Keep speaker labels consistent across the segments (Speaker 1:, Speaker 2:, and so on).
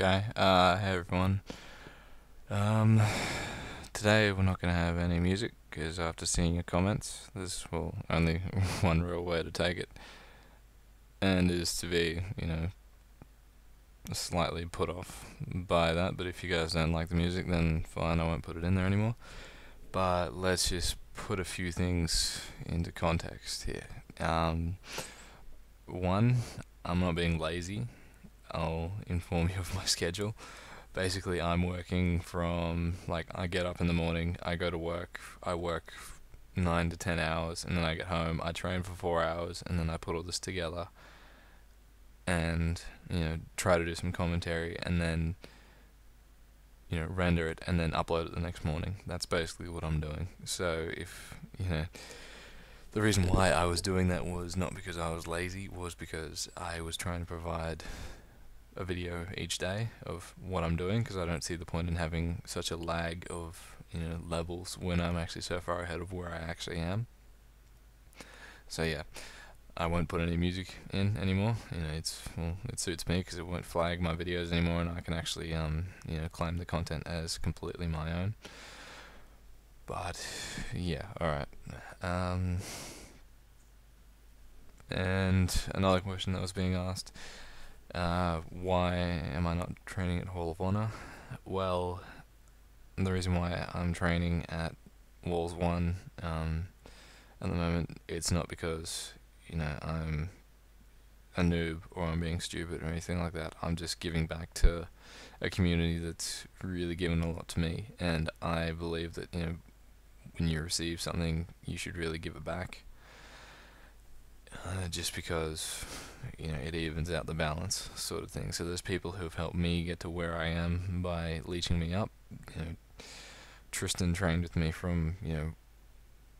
Speaker 1: Okay, hey everyone. Um, Today we're not gonna have any music because after seeing your comments, there's only one real way to take it, and is to be, slightly put off by that. But if you guys don't like the music, then fine, I won't put it in there anymore. But let's just put a few things into context here. Um, One, I'm not being lazy. I'll inform you of my schedule. Basically, I'm working from, like, I get up in the morning, I go to work, I work 9 to 10 hours, and then I get home, I train for 4 hours, and then I put all this together and, try to do some commentary, and then, render it, and then upload it the next morning. That's basically what I'm doing. So if, the reason why I was doing that was not because I was lazy, was because I was trying to provide a video each day of what I'm doing, because I don't see the point in having such a lag of levels when I'm actually so far ahead of where I actually am. So yeah, I won't put any music in anymore. It suits me because it won't flag my videos anymore, and I can actually claim the content as completely my own. But yeah, all right. And another question that was being asked. Why am I not training at Hall of Honor? Well, the reason why I'm training at Walls 1 at the moment, it's not because, I'm a noob or I'm being stupid or anything like that. I'm just giving back to a community that's really given a lot to me, and I believe that, when you receive something, you should really give it back. Just because it evens out the balance, sort of thing. So there's people who've helped me get to where I am by leeching me up. Tristan trained with me from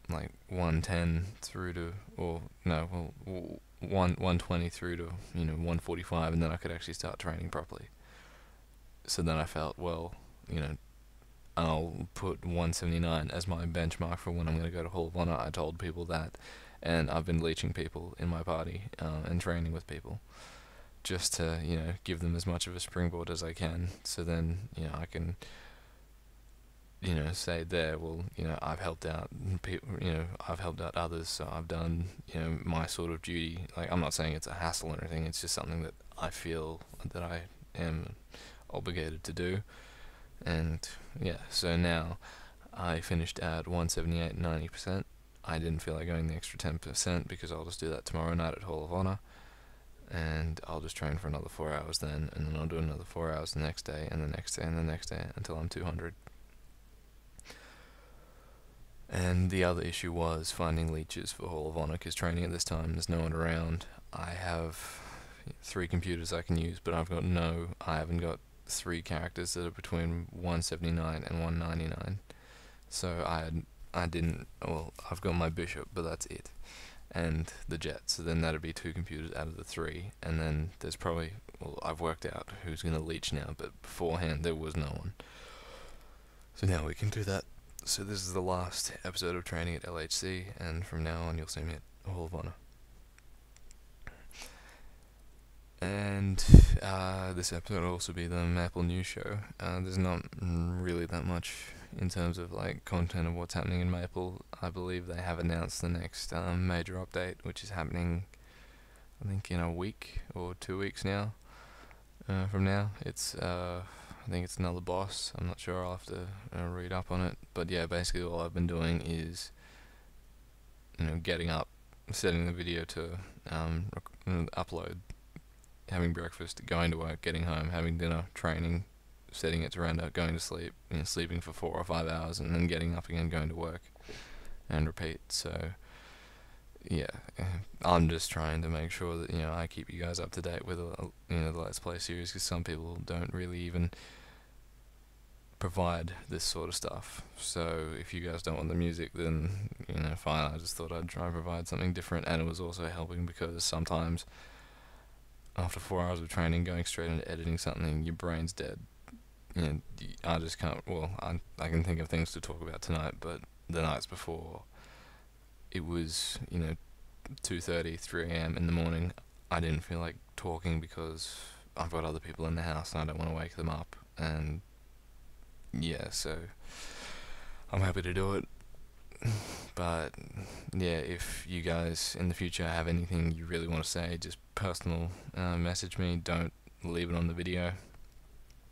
Speaker 1: like 110 through to, or no, well, 120 through to 145, and then I could actually start training properly. So then I felt, well, I'll put 179 as my benchmark for when I'm going to go to Hall of Honor. I told people that, and I've been leeching people in my party and training with people just to give them as much of a springboard as I can. So then I can say there, well, I've helped out people, I've helped out others, so I've done my sort of duty. Like, I'm not saying it's a hassle or anything. It's just something that I feel that I am obligated to do. And yeah, so now I finished at 178 90%. I didn't feel like going the extra 10% because I'll just do that tomorrow night at Hall of Honor, and I'll just train for another 4 hours then, and then I'll do another 4 hours the next day, and the next day, and the next day, until I'm 200. And the other issue was finding leeches for Hall of Honor, because training at this time, there's no one around. I have 3 computers I can use, but I haven't got 3 characters that are between 179 and 199. So I've got my bishop, but that's it, and the Jett. So then that'd be 2 computers out of the 3, and then there's probably, I've worked out who's gonna leech now, but beforehand there was no one. So now we can do that. So this is the last episode of training at LHC, and from now on you'll see me at Hall of Honor. And this episode will also be the Maple News Show. There's not really that much in terms of like content of what's happening in Maple. I believe they have announced the next major update, which is happening, I think, in a week or 2 weeks now. From now, I think it's another boss. I'm not sure. I'll have to read up on it. But yeah, basically all I've been doing is getting up, setting the video to upload, having breakfast, going to work, getting home, having dinner, training, setting it to render, going to sleep, sleeping for 4 or 5 hours, and then getting up again, going to work, and repeat. So yeah, I'm just trying to make sure that I keep you guys up to date with the Let's Play series, because some people don't really even provide this sort of stuff. So if you guys don't want the music, then fine. I just thought I'd try and provide something different, and it was also helping because sometimes after 4 hours of training, going straight into editing something, your brain's dead. I just can't. Well, I can think of things to talk about tonight, but the nights before, it was 2:30, 3 a.m. in the morning. I didn't feel like talking because I've got other people in the house and I don't want to wake them up, and yeah, so I'm happy to do it. But yeah, if you guys in the future have anything you really want to say, just personal message me. Don't leave it on the video.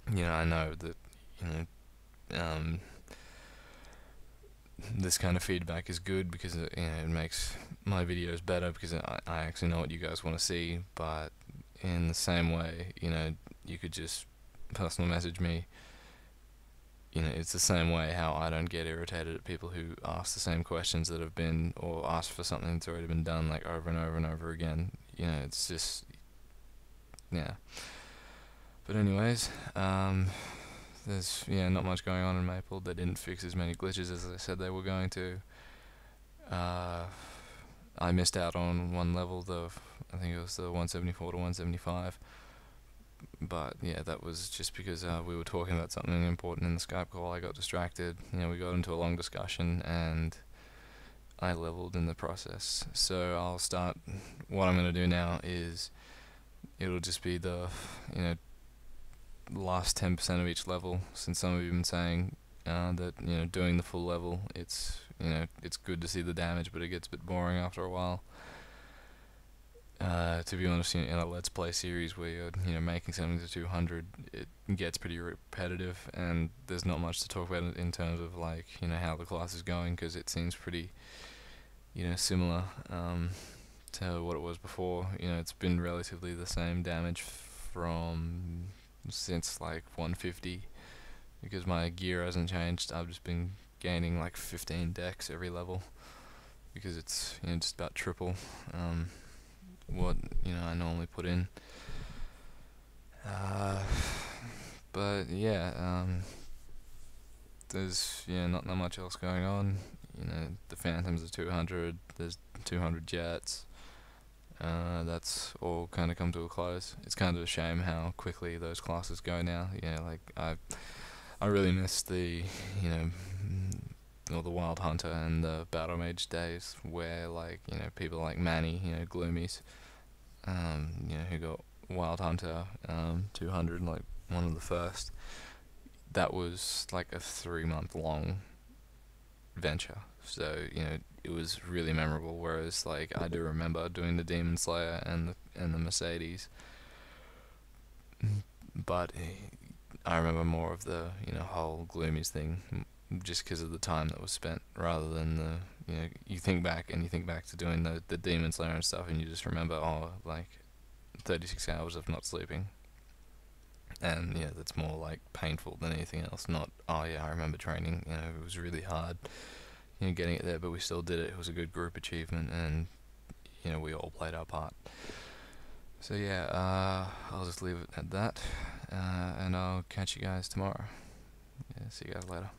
Speaker 1: I know that this kind of feedback is good because it makes my videos better, because I actually know what you guys want to see. But in the same way, you could just personal message me. It's the same way how I don't get irritated at people who ask the same questions that have been, or ask for something that's already been done, like over and over and over again. It's just, yeah. But anyways, there's not much going on in Maple. They didn't fix as many glitches as they said they were going to. I missed out on one level, I think it was the 174 to 175. But yeah, that was just because we were talking about something important in the Skype call. I got distracted. We got into a long discussion and I leveled in the process. So I'll start. What I'm going to do now is it'll just be the last 10% of each level. Since some of you have been saying that doing the full level, it's good to see the damage, but it gets a bit boring after a while. To be honest, in a Let's Play series where you're making something to 200, it gets pretty repetitive, and there's not much to talk about in terms of how the class is going, because it seems pretty similar to what it was before. It's been relatively the same damage since 150, because my gear hasn't changed. I've just been gaining 15 decks every level, because it's just about triple what I normally put in. But yeah, there's not much else going on. The Phantoms are 200. There's 200 Jetts. That's all kind of come to a close. It's kind of a shame how quickly those classes go now. I really miss the or the Wild Hunter and the Battle Mage days, where people like Manny, Gloomies, who got Wild Hunter 200, one of the first. That was a 3-month long venture, so it was really memorable. Whereas I do remember doing the Demon Slayer and the Mercedes, but I remember more of the whole Gloomies thing, just because of the time that was spent, rather than you think back to doing the Demon Slayer and stuff, and you just remember 36 hours of not sleeping, and that's more painful than anything else. Not I remember training, it was really hard getting it there, but we still did it. It was a good group achievement, and we all played our part. So yeah, I'll just leave it at that, and I'll catch you guys tomorrow. Yeah, see you guys later.